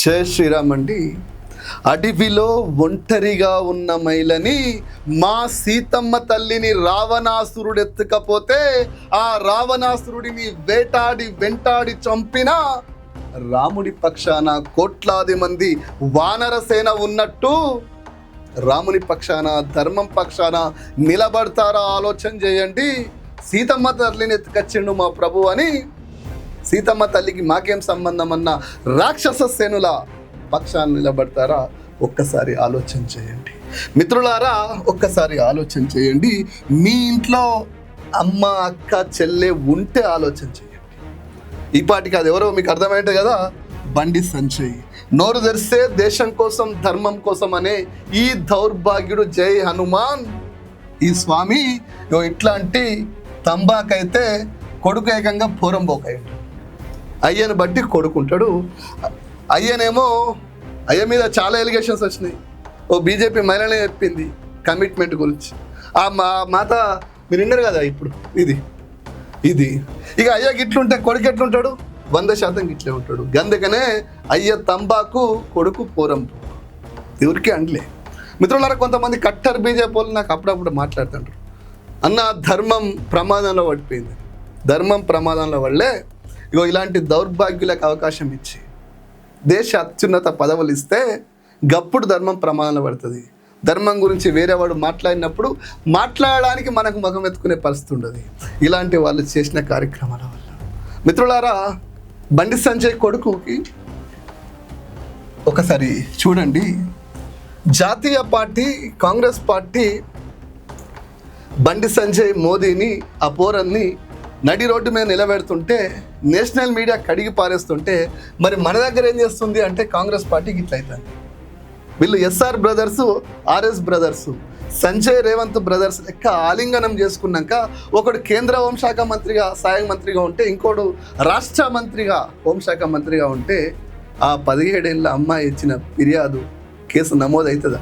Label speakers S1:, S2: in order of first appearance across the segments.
S1: జై శ్రీరామ్ అండి. అడవిలో ఒంటరిగా ఉన్న మైలని మా సీతమ్మ తల్లిని రావణాసురుడు ఎత్తుకపోతే ఆ రావణాసురుడిని వెంటాడి చంపిన రాముడి పక్షాన కోట్లాది మంది వానరసేన ఉన్నట్టు రాముని పక్షాన ధర్మం పక్షాన నిలబడతారా? ఆలోచన చేయండి. సీతమ్మ తల్లిని ఎత్తుకొచ్చిండు మా ప్రభు అని సీతమ్మ తల్లికి మాకేం సంబంధం అన్న రాక్షస సేనుల పక్షాన్ని నిలబడతారా? ఒక్కసారి ఆలోచన చేయండి మిత్రులారా, ఒక్కసారి ఆలోచన చేయండి. మీ ఇంట్లో అమ్మ అక్క చెల్లె ఉంటే ఆలోచన చేయండి. ఈ పాటికి అది ఎవరో మీకు అర్థమైంది కదా, బండి సంజయ్. నోరు తెరిస్తే దేశం కోసం ధర్మం కోసం అనే ఈ దౌర్భాగ్యుడు జై హనుమాన్ ఈ స్వామి ఇట్లాంటి తంబాకైతే కొడుకు ఏకంగా పోరంబోకయ్యాడు. అయ్యను బట్టి కొడుకుంటాడు. అయ్యనేమో అయ్య మీద చాలా ఎలిగేషన్స్ వచ్చినాయి. ఓ బీజేపీ మహిళనే చెప్పింది కమిట్మెంట్ గురించి. ఆ మాత మీరు విన్నారు కదా. ఇప్పుడు ఇది ఇక అయ్యకి ఇట్లుంటే కొడుకు ఎట్లుంటాడు? 100% ఇట్లే ఉంటాడు. అందుకనే అయ్య తంబాకు, కొడుకు పోరంపు. ఎవరికి అండ్లే మిత్రులారా. కొంతమంది కట్టర్ బీజేపీ వాళ్ళు నాకు అప్పుడప్పుడు మాట్లాడుతుంటారు, అన్న ధర్మం ప్రమాదంలో పడిపోయింది. ధర్మం ప్రమాదంలో వల్లే ఇలాంటి దౌర్భాగ్యులకు అవకాశం ఇచ్చి దేశ అత్యున్నత పదవులు ఇస్తే గప్పుడు ధర్మం ప్రమాదంలో పడుతుంది. ధర్మం గురించి వేరేవాడు మాట్లాడినప్పుడు మాట్లాడడానికి మనకు ముఖం ఎత్తుకునే పరిస్థితి ఉండదు ఇలాంటి వాళ్ళు చేసిన కార్యక్రమాల వల్ల. మిత్రులారా, బండి సంజయ్ కొడుకుకి ఒకసారి చూడండి. జాతీయ పార్టీ కాంగ్రెస్ పార్టీ బండి సంజయ్ మోదీని ఆ పోరన్ని నడి రోడ్డు మీద నిలబెడుతుంటే నేషనల్ మీడియా కడిగి పారేస్తుంటే మరి మన దగ్గర ఏం చేస్తుంది అంటే కాంగ్రెస్ పార్టీకి ఇట్లా అవుతుంది. వీళ్ళు SR brothers, RS brothers, Sanjay Revanth brothers లెక్క ఆలింగనం చేసుకున్నాక ఒకడు కేంద్ర హోంశాఖ మంత్రిగా సహాయ మంత్రిగా ఉంటే ఇంకోడు రాష్ట్ర మంత్రిగా హోంశాఖ మంత్రిగా ఉంటే ఆ 17 ఏళ్ళ అమ్మాయి ఇచ్చిన ఫిర్యాదు కేసు నమోదు అవుతుందా?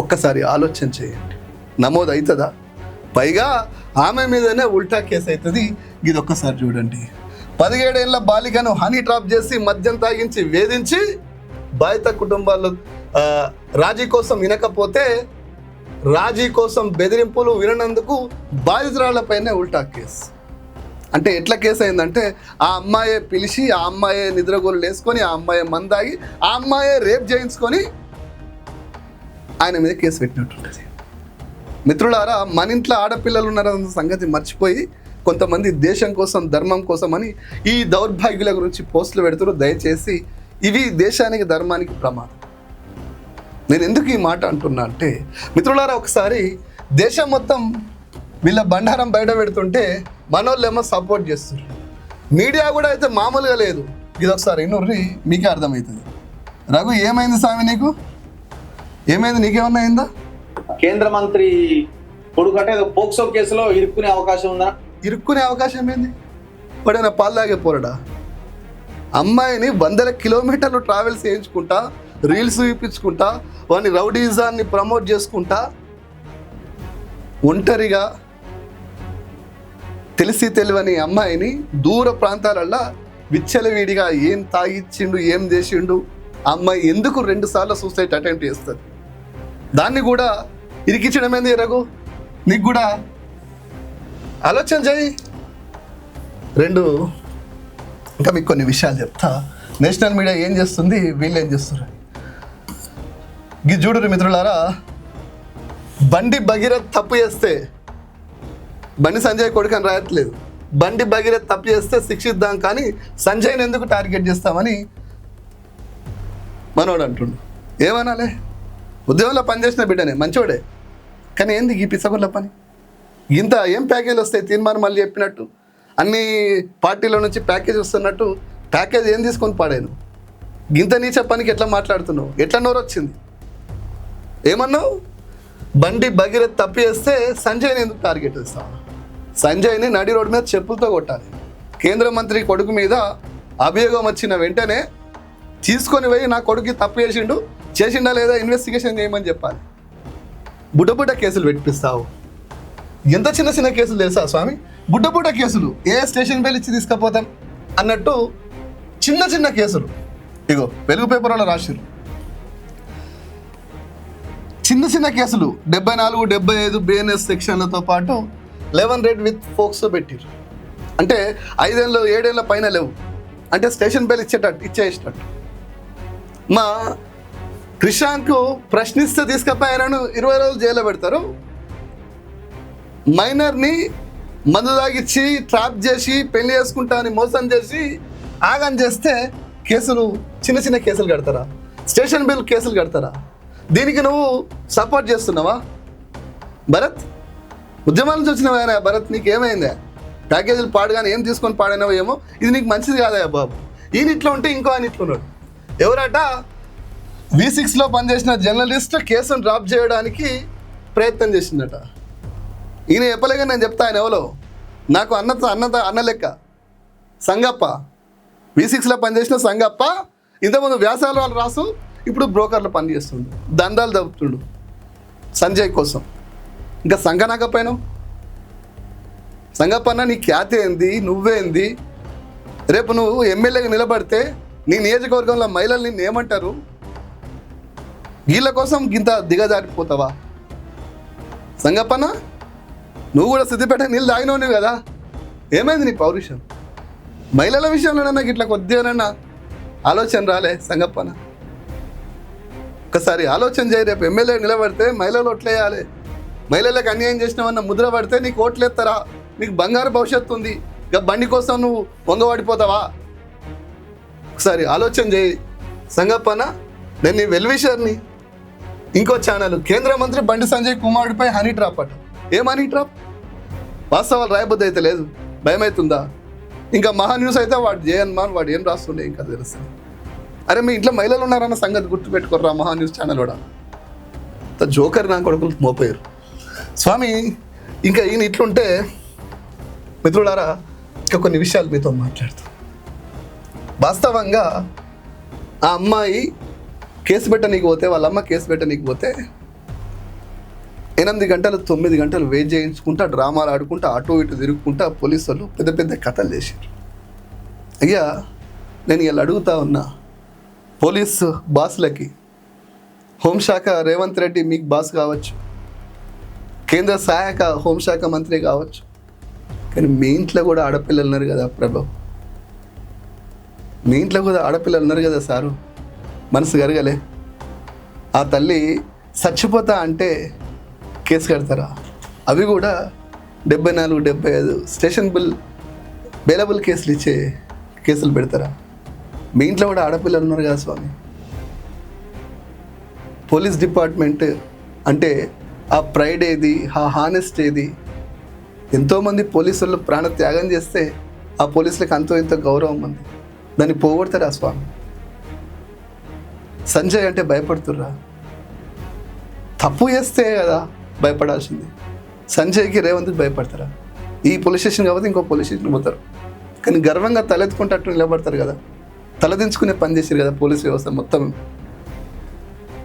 S1: ఒక్కసారి ఆలోచన చేయండి. నమోదు అవుతుందా? పైగా ఆమె మీదనే ఉల్టా కేసు అవుతుంది. ఇది ఒక్కసారి చూడండి. 17 ఏళ్ళ బాలికను హనీ ట్రాప్ చేసి మద్యం తాగించి వేధించి బాధిత కుటుంబాలు రాజీ కోసం వినకపోతే రాజీ కోసం బెదిరింపులు విననందుకు బాధితురాళ్లపైనే ఉల్టా కేసు. అంటే ఎట్లా కేసు అయిందంటే ఆ అమ్మాయే పిలిచి ఆ అమ్మాయే నిద్రగోలు వేసుకొని ఆ అమ్మాయే మందాగి ఆ అమ్మాయే రేప్ చేయించుకొని ఆయన మీద కేసు పెట్టినట్టుంటుంది. మిత్రులారా, మన ఇంట్లో ఆడపిల్లలు ఉన్నారన్న సంగతి మర్చిపోయి కొంతమంది దేశం కోసం ధర్మం కోసం అని ఈ దౌర్భాగ్యుల గురించి పోస్టులు పెడుతున్నారు. దయచేసి ఇవి దేశానికి ధర్మానికి ప్రమాదం. నేను ఎందుకు ఈ మాట అంటున్నా అంటే మిత్రులారా, ఒకసారి దేశం మొత్తం వీళ్ళ బండారం బయట పెడుతుంటే మనోళ్ళేమో సపోర్ట్ చేస్తున్నారు. మీడియా కూడా అయితే మామూలుగా లేదు. ఇది ఒకసారి ఇన్నూరి మీకే అర్థమవుతుంది. రఘు, ఏమైంది స్వామి నీకు? ఏమైంది? నీకేమన్నా అయిందా?
S2: కేంద్ర మంత్రి కొడుకు అంటే పోక్సో కేసులో ఇరుక్కునే అవకాశం ఉందా?
S1: ఇరుక్కునే అవకాశం ఏంది? పడైనా పాలు తాగే పోరడా? అమ్మాయిని 100 కిలోమీటర్లు ట్రావెల్స్ చేయించుకుంటా, రీల్స్ చూపించుకుంటా, వాడిని రౌడీజాన్ని ప్రమోట్ చేసుకుంటా, ఒంటరిగా తెలిసి తెలియని అమ్మాయిని దూర ప్రాంతాలల్లో విచ్చలవిడిగా ఏం తాగిచ్చిండు, ఏం చేసిండు, అమ్మాయి ఎందుకు 2 సార్లు సూసైడ్ అటెంప్ట్ చేస్తుంది? దాన్ని కూడా ఇరికించడం ఏంది రఘు? నీకు కూడా ఆలోచన చేయి. ఇంకా మీకు కొన్ని విషయాలు చెప్తా. నేషనల్ మీడియా ఏం చేస్తుంది, వీళ్ళు ఏం చేస్తున్నారు ఇది చూడరు మిత్రులారా. బండి భగీరథ్ తప్పు చేస్తే, బండి సంజయ్ కొడుకు అని రాయట్లేదు, బండి భగీరథ్ తప్పు చేస్తే శిక్షిద్దాం కానీ సంజయ్ని ఎందుకు టార్గెట్ చేస్తామని మనోడు అంటుండు. ఏమనాలే? ఉద్యోగంలో పనిచేసిన బిడ్డనే, మంచోడే, కానీ ఏంది ఈ పిచ్చగుళ్ళ పని? ఇంత ఏం ప్యాకేజ్ వస్తాయి? తీర్మానం మళ్ళీ చెప్పినట్టు అన్ని పార్టీల నుంచి ప్యాకేజ్ వస్తున్నట్టు ప్యాకేజ్ ఏం తీసుకొని పాడాను? గింత నీచ పనికి ఎట్లా మాట్లాడుతున్నావు? ఎట్లా నోరు వచ్చింది? ఏమన్నావు? బండి భగీరథ్ తప్పు చేస్తే సంజయ్ని ఎందుకు టార్గెట్ చేస్తావు? సంజయ్ని నడి రోడ్డు మీద చెప్పులతో కొట్టాలి. కేంద్ర మంత్రి కొడుకు మీద అభియోగం వచ్చిన వెంటనే తీసుకొని పోయి నా కొడుకు తప్పు చేసిండా లేదా ఇన్వెస్టిగేషన్ చేయమని చెప్పాలి. బుడ్డ కేసులు పెట్టిస్తావు. ఎంత చిన్న కేసులు తెలుసా స్వామి? బుడ్డ కేసులు ఏ స్టేషన్ బెల్ ఇచ్చి తీసుకుపోతాం అన్నట్టు చిన్న కేసులు ఇగో వెలుగు పేపర్లో రాసిర్రు, చిన్న చిన్న కేసులు 74, 75 బిఎన్ఎస్ సెక్షన్లతో పాటు 11 రెడ్ విత్ ఫోక్సో పెట్టిర్రు. అంటే 5 ఏళ్ళు 7 ఏళ్ళ పైన లేవు, అంటే స్టేషన్ బెల్ ఇచ్చేసినట్టు. మా క్రిషాంక్ ప్రశ్నిస్తే తీసుకపోయారని 20 రోజులు జైల్లో పెడతారు. మైనర్ని మందు తాగిచ్చి ట్రాప్ చేసి పెళ్లి చేసుకుంటా అని మోసం చేసి ఆగం చేస్తే కేసులు చిన్న చిన్న కేసులు కడతారా? స్టేషన్ బిల్ కేసులు కడతారా? దీనికి నువ్వు సపోర్ట్ చేస్తున్నావా భరత్? ఉద్యమాల నుంచి వచ్చినవా భరత్? నీకు ఏమైందా? ప్యాకేజీలు పాడుగానే ఏం తీసుకొని పాడినావో ఏమో, ఇది నీకు మంచిది కాదా బాబు? ఈయన ఇట్లా ఉంటే ఇంకో ఆయన ఇట్లా ఉన్నాడు. ఎవరట V6లో పనిచేసిన జర్నలిస్ట్ కేసును డ్రాప్ చేయడానికి ప్రయత్నం చేసిందట. ఈయన చెప్పలేక నేను చెప్తా, ఆయన ఎవరో నాకు అన్న లెక్క సంగప్ప, V6లో పనిచేసిన సంగప్ప. ఇంతకుముందు వ్యాసాలు వాళ్ళు రాసు, ఇప్పుడు బ్రోకర్లు పనిచేస్తుండు, దండాలు దప్పుతుండు సంజయ్ కోసం. ఇంకా సంగనాకపోయినావు సంగప్పన్న, నీ ఖ్యాతి ఏంది, నువ్వేంది? రేపు నువ్వు ఎమ్మెల్యేగా నిలబడితే నీ నియోజకవర్గంలో మహిళలు నిన్ను ఏమంటారు? వీళ్ళ కోసం ఇంత దిగజారిపోతావా సంగప్పన్న? నువ్వు కూడా సిద్దిపేట నీళ్ళు తాగినవు కదా, ఏమైంది నీ పౌరుషం? మహిళల విషయంలో నాకు ఇట్లా కొద్దిగానన్నా ఆలోచన రాలే సంగప్పన? ఒకసారి ఆలోచన చేయి. రేపు ఎమ్మెల్యే నిలబడితే మహిళలు ఓట్లేయాలి. మహిళలకు అన్యాయం చేసినావన్న ముద్ర పడితే నీకు ఓట్లేస్తారా? నీకు బంగారు భవిష్యత్తు ఉంది. ఇక బండి కోసం నువ్వు వంగవాడిపోతావా? ఒకసారి ఆలోచన చేయి సంగప్పన. నేను నీ వెల్విషర్ని. ఇంకో ఛానల్, కేంద్ర మంత్రి బండి సంజయ్ కుమారుడిపై హనీ ట్రాప్ అట. ఏం హనీ ట్రాప్? వాస్తవాలు రాయబుద్ధి అయితే లేదు, భయమవుతుందా? ఇంకా మహా న్యూస్ అయితే వాడు జయన్మాన్ వాడు ఏం రాస్తుండే ఇంకా తెలుస్తుంది. అరే మీ ఇంట్లో మహిళలు ఉన్నారన్న సంగతి గుర్తుపెట్టుకోర్రా మహా న్యూస్ ఛానల్ కూడా. జోకర్ నా కొడుకులు మోపోయారు స్వామి. ఇంకా ఈయన ఇట్లుంటే మిత్రులారా, ఇంకా కొన్ని విషయాలు మీతో మాట్లాడుతాం. వాస్తవంగా ఆ అమ్మాయి కేసు పెట్టనీకి పోతే, వాళ్ళ అమ్మ కేసు పెట్టనీకి పోతే 8 గంటలు 9 గంటలు వెయిట్ చేయించుకుంటా, డ్రామాలు ఆడుకుంటా, అటు ఇటు తిరుగుకుంటా పోలీసు వాళ్ళు పెద్ద పెద్ద కథలు చేశారు. అయ్యా నేను ఇలా అడుగుతా ఉన్నా పోలీసు బాసులకి, హోంశాఖ రేవంత్ రెడ్డి మీకు బాస్ కావచ్చు, కేంద్ర సహాయక హోంశాఖ మంత్రి కావచ్చు, కానీ మీ ఇంట్లో కూడా ఆడపిల్లలు ఉన్నారు కదా ప్రభు, మీ ఇంట్లో కూడా ఆడపిల్లలు ఉన్నారు కదా సారు. మనసు కరగలే? ఆ తల్లి చచ్చిపోతా అంటే కేసు కడతారా? అవి కూడా 74, 75 స్టేషన్ బెయిలబుల్ కేసులు ఇచ్చే కేసులు పెడతారా? మీ ఇంట్లో కూడా ఆడపిల్లలు ఉన్నారు కదా స్వామి. పోలీస్ డిపార్ట్మెంట్ అంటే ఆ ప్రైడ్ ఏది, ఆ హానెస్ట్ ఏది? ఎంతోమంది పోలీసులు ప్రాణ త్యాగం చేస్తే ఆ పోలీసులకు అంతో ఇంత గౌరవం ఉంది, దాన్ని పోగొడతారా స్వామి? సంజయ్ అంటే భయపడుతుర్రా? తప్పు చేస్తే కదా భయపడాల్సింది. సంజయ్కి రేవంత్కి భయపడతారా? ఈ పోలీస్ స్టేషన్ కాబట్టి ఇంకో పోలీస్ స్టేషన్ పోతారు, కానీ గర్వంగా తలెత్తుకుంటట్టు నిలబడతారు కదా. తలదించుకునే పని చేశారు కదా పోలీస్ వ్యవస్థ మొత్తం.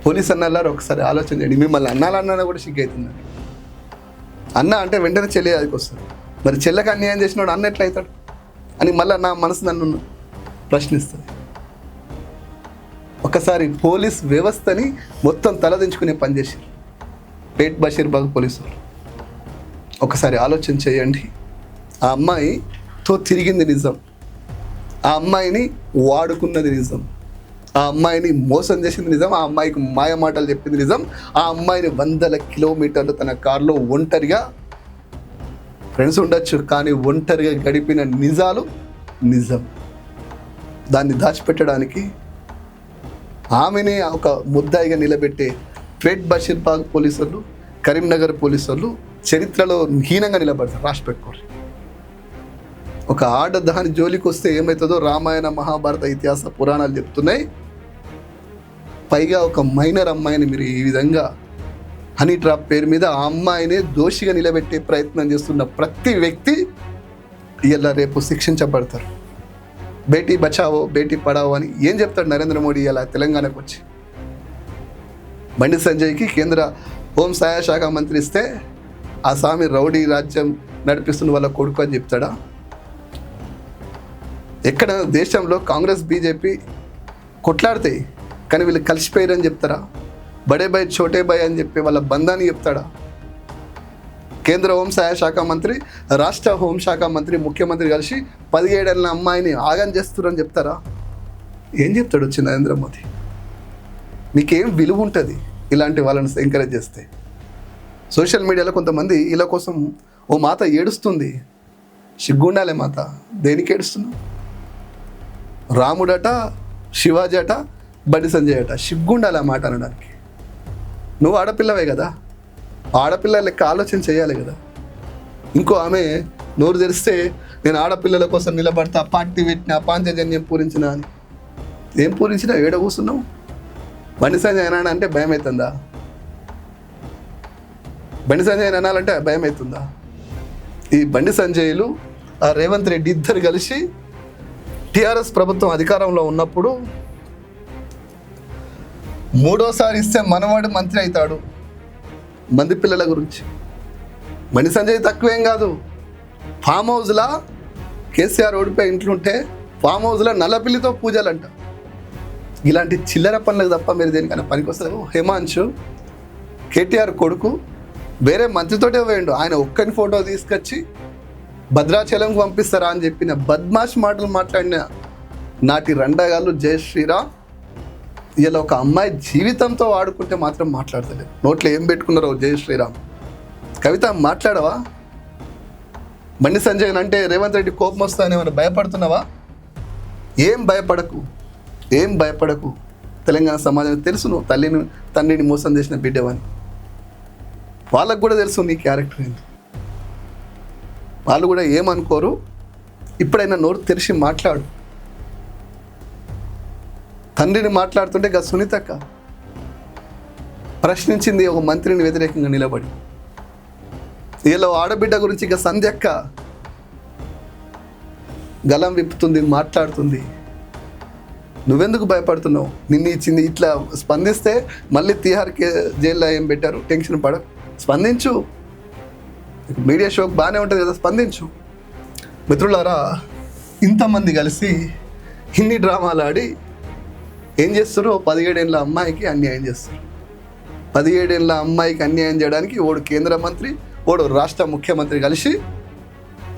S1: పోలీస్ అన్నాళ్ళారు ఒకసారి ఆలోచన చేయండి. మిమ్మల్ని అన్నాలన్నా కూడా సిగ్గు అవుతుంది. అన్న అంటే వెంటనే చెల్లి అదికి వస్తుంది. మరి చెల్లెకి అన్యాయం చేసినాడు అన్న ఎట్లయితాడు అని మళ్ళీ నా మనసు నన్ను ప్రశ్నిస్తుంది. ఒకసారి పోలీస్ వ్యవస్థని మొత్తం తలదించుకునే పని చేశారు పేట్ బషీర్బాగ్ పోలీసు వాళ్ళు. ఒకసారి ఆలోచన చేయండి. ఆ అమ్మాయితో తిరిగింది నిజం, ఆ అమ్మాయిని వాడుకున్నది నిజం, ఆ అమ్మాయిని మోసం చేసింది నిజం, ఆ అమ్మాయికి మాయ మాటలు చెప్పింది నిజం, ఆ అమ్మాయిని 100 కిలోమీటర్లు తన కారులో ఒంటరిగా, ఫ్రెండ్స్ ఉండొచ్చు కానీ ఒంటరిగా గడిపిన నిజాలు నిజం. దాన్ని దాచిపెట్టడానికి ఆమెనే ఒక ముద్దాయిగా నిలబెట్టే పేట్ బషీర్బాగ్ పోలీసులు, కరీంనగర్ పోలీసులు చరిత్రలో హీనంగా నిలబడతారు. రాసి పెట్టుకోరు. ఒక ఆడదాని జోలికి వస్తే ఏమవుతుందో రామాయణ మహాభారత ఇతిహాస పురాణాలు చెప్తున్నాయి. పైగా ఒక మైనర్ అమ్మాయిని మీరు ఈ విధంగా హనీ ట్రాప్ పేరు మీద ఆ అమ్మాయినే దోషిగా నిలబెట్టే ప్రయత్నం చేస్తున్న ప్రతి వ్యక్తి ఇలా రేపు శిక్షించబడతారు. బేటీ బచావో బేటీ పడావో అని ఏం చెప్తాడు నరేంద్ర మోడీ ఇలా తెలంగాణకు వచ్చి? బండి సంజయ్కి కేంద్ర హోం సహాయ శాఖ మంత్రి ఇస్తే ఆ స్వామి రౌడీ రాజ్యం నడిపిస్తున్న వాళ్ళ కొడుకు అని చెప్తాడా? ఎక్కడ దేశంలో కాంగ్రెస్ బీజేపీ కొట్లాడతాయి, కానీ వీళ్ళు కలిసిపోయారని చెప్తారా? బడే బాయ్ చోటే బాయ్ అని చెప్పి వాళ్ళ బంధాన్ని చెప్తాడా? కేంద్ర హోంసహాయ శాఖ మంత్రి, రాష్ట్ర హోంశాఖ మంత్రి, ముఖ్యమంత్రి కలిసి 17 ఏళ్ళ అమ్మాయిని ఆగం చేస్తున్నారని చెప్తారా? ఏం చెప్తాడు వచ్చి నరేంద్ర మోదీ? మీకేం విలువ ఉంటుంది ఇలాంటి వాళ్ళని ఎంకరేజ్ చేస్తే? సోషల్ మీడియాలో కొంతమంది ఇలా కోసం ఓ మాత ఏడుస్తుంది. సిగ్గుండాలే మాత, దేనికి ఏడుస్తున్నావు? రాముడట, శివాజీ అట, బండి సంజయ్ అట, సిగ్గుండాలి ఆ మాట అనడానికి. నువ్వు ఆడపిల్లవే కదా, ఆడపిల్ల లెక్క ఆలోచన చేయాలి కదా. ఇంకో ఆమె నోరు తెరిస్తే నేను ఆడపిల్లల కోసం నిలబడతా, పార్టీ పెట్టినా, పాంచజన్యం పూరించిన అని. ఏం పూరించినా? ఏడ కూర్చున్నావు? బండి సంజయ్ అనాడు అంటే భయం అవుతుందా? బండి సంజయ్ అనాలంటే భయం అవుతుందా? ఈ బండి సంజయ్లు ఆ రేవంత్ రెడ్డి ఇద్దరు కలిసి టీఆర్ఎస్ ప్రభుత్వం అధికారంలో ఉన్నప్పుడు 3వ సారి ఇస్తే మనవాడు మంత్రి అవుతాడు. మంది పిల్లల గురించి బండి సంజయ్ తక్కువేం కాదు. ఫామ్ హౌస్లా కేసీఆర్ ఓడిపోయి ఇంట్లుంటే ఫామ్ హౌస్లో నల్లపిల్లితో పూజలంట. ఇలాంటి చిల్లర పనులకు తప్ప మీరు దేనికైనా పనికొస్తారు? హిమాంశు కేటీఆర్ కొడుకు వేరే మంత్రితోటే పోయిండు. ఆయన ఒక్కని ఫోటో తీసుకొచ్చి భద్రాచలంకి పంపిస్తారా అని చెప్పిన బద్మాష్ మాటలు మాట్లాడిన నాటి రండగాళ్ళు జై శ్రీరామ్ ఇలా ఒక అమ్మాయి జీవితంతో ఆడుకుంటే మాత్రం మాట్లాడతలేదు. నోట్లో ఏం పెట్టుకున్నారో జై శ్రీరామ్. కవిత మాట్లాడవా? బండి సంజయ్ అంటే రేవంత్ రెడ్డి కోపం వస్తాయని ఏమైనా భయపడుతున్నావా? ఏం భయపడకు, ఏం భయపడకు. తెలంగాణ సమాజం తెలుసు నువ్వు తండ్రిని మోసం చేసిన బిడ్డవని. వాళ్ళకు కూడా తెలుసు నీ క్యారెక్టర్ ఏంటి. వాళ్ళు కూడా ఏమనుకోరు. ఇప్పుడైనా నోరు తెరిచి మాట్లాడు. తండ్రిని మాట్లాడుతుంటే ఇక సునీతక్క ప్రశ్నించింది ఒక మంత్రిని వ్యతిరేకంగా నిలబడి. వీళ్ళ ఆడబిడ్డ గురించి ఇక సంధ్యక్క గలం విప్పుతుంది, మాట్లాడుతుంది. నువ్వెందుకు భయపడుతున్నావు? నిన్ను ఇచ్చింది ఇట్లా స్పందిస్తే మళ్ళీ తిహార్ జైల్లో ఏం పెట్టారు? టెన్షన్ పడ, స్పందించు. మీడియా షోకి బాగానే ఉంటుంది కదా, స్పందించు. మిత్రులారా, ఇంతమంది కలిసి ఇన్ని డ్రామాలు ఆడి ఏం చేస్తారు? 17 ఏళ్ళ అమ్మాయికి అన్యాయం చేస్తారు. 17 ఏళ్ళ అమ్మాయికి అన్యాయం చేయడానికి ఓడు కేంద్ర మంత్రి, ఓడు రాష్ట్ర ముఖ్యమంత్రి కలిసి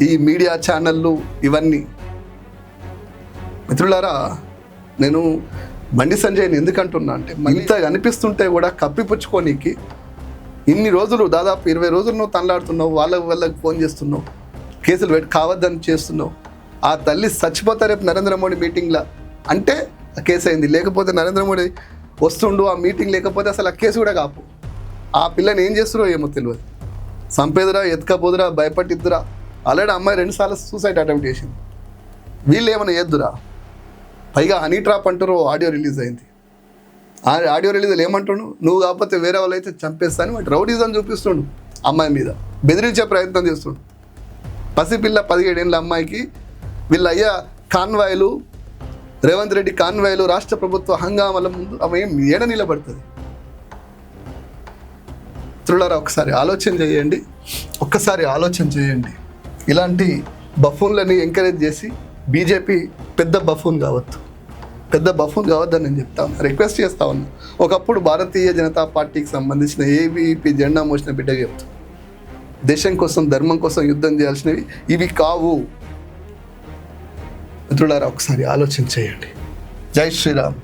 S1: ఈ మీడియా ఛానళ్ళు ఇవన్నీ. మిత్రులారా, నేను బండి సంజయ్ని ఎందుకంటున్నా అంటే ఇంత అనిపిస్తుంటే కూడా కప్పిపుచ్చుకోనీకి ఇన్ని రోజులు, దాదాపు 20 రోజులు నువ్వు తనలాడుతున్నావు, వాళ్ళకి ఫోన్ చేస్తున్నావు, కేసులు పెట్టి కావద్దని చేస్తున్నావు. ఆ తల్లి చచ్చిపోతా రేపు నరేంద్ర మోడీ మీటింగ్లో అంటే ఆ కేసు అయింది. లేకపోతే నరేంద్ర మోడీ వస్తుండు, ఆ మీటింగ్ లేకపోతే అసలు ఆ కేసు కూడా కాపు. ఆ పిల్లని ఏం చేస్తారో ఏమో తెలియదు. సంపేదరా, ఎత్తుకపోదురా, భయపట్టిద్దురా. ఆల్రెడీ అమ్మాయి 2 సార్లు సూసైడ్ అటెంప్ట్ చేసింది. వీళ్ళు ఏమైనా చేద్దురా? పైగా హనీ ట్రాప్ అంటారు, ఆడియో రిలీజ్ అయింది. ఆ ఆడియో రిలీజ్లో ఏమంటుండు? నువ్వు కాకపోతే వేరే వాళ్ళు అయితే చంపేస్తాను వాటి రౌడీజం చూపిస్తుండు. అమ్మాయి మీద బెదిరించే ప్రయత్నం చేస్తుండు. పసిపిల్ల 17 ఏళ్ళ అమ్మాయికి వీళ్ళ అయ్యా కాన్వాయ్లు, రేవంత్ రెడ్డి కాన్వాయ్లు, రాష్ట్ర ప్రభుత్వ హంగామాల ముందు ఆమె ఏం ఏడ నిలబడుతుంది? మిత్రులారా, ఒక్కసారి ఆలోచన చేయండి. ఇలాంటి బఫూన్లని ఎంకరేజ్ చేసి బీజేపీ పెద్ద బఫూన్ కావద్దని నేను చెప్తాను, రిక్వెస్ట్ చేస్తా ఉన్నా. ఒకప్పుడు భారతీయ జనతా పార్టీకి సంబంధించిన ఏబీపీ జెండా మోసిన బిడ్డగా చెప్తాను. దేశం కోసం, ధర్మం కోసం యుద్ధం చేయాల్సినవి ఇవి కావు. మిత్రులారా, ఒకసారి ఆలోచన చేయండి. జై శ్రీరామ్.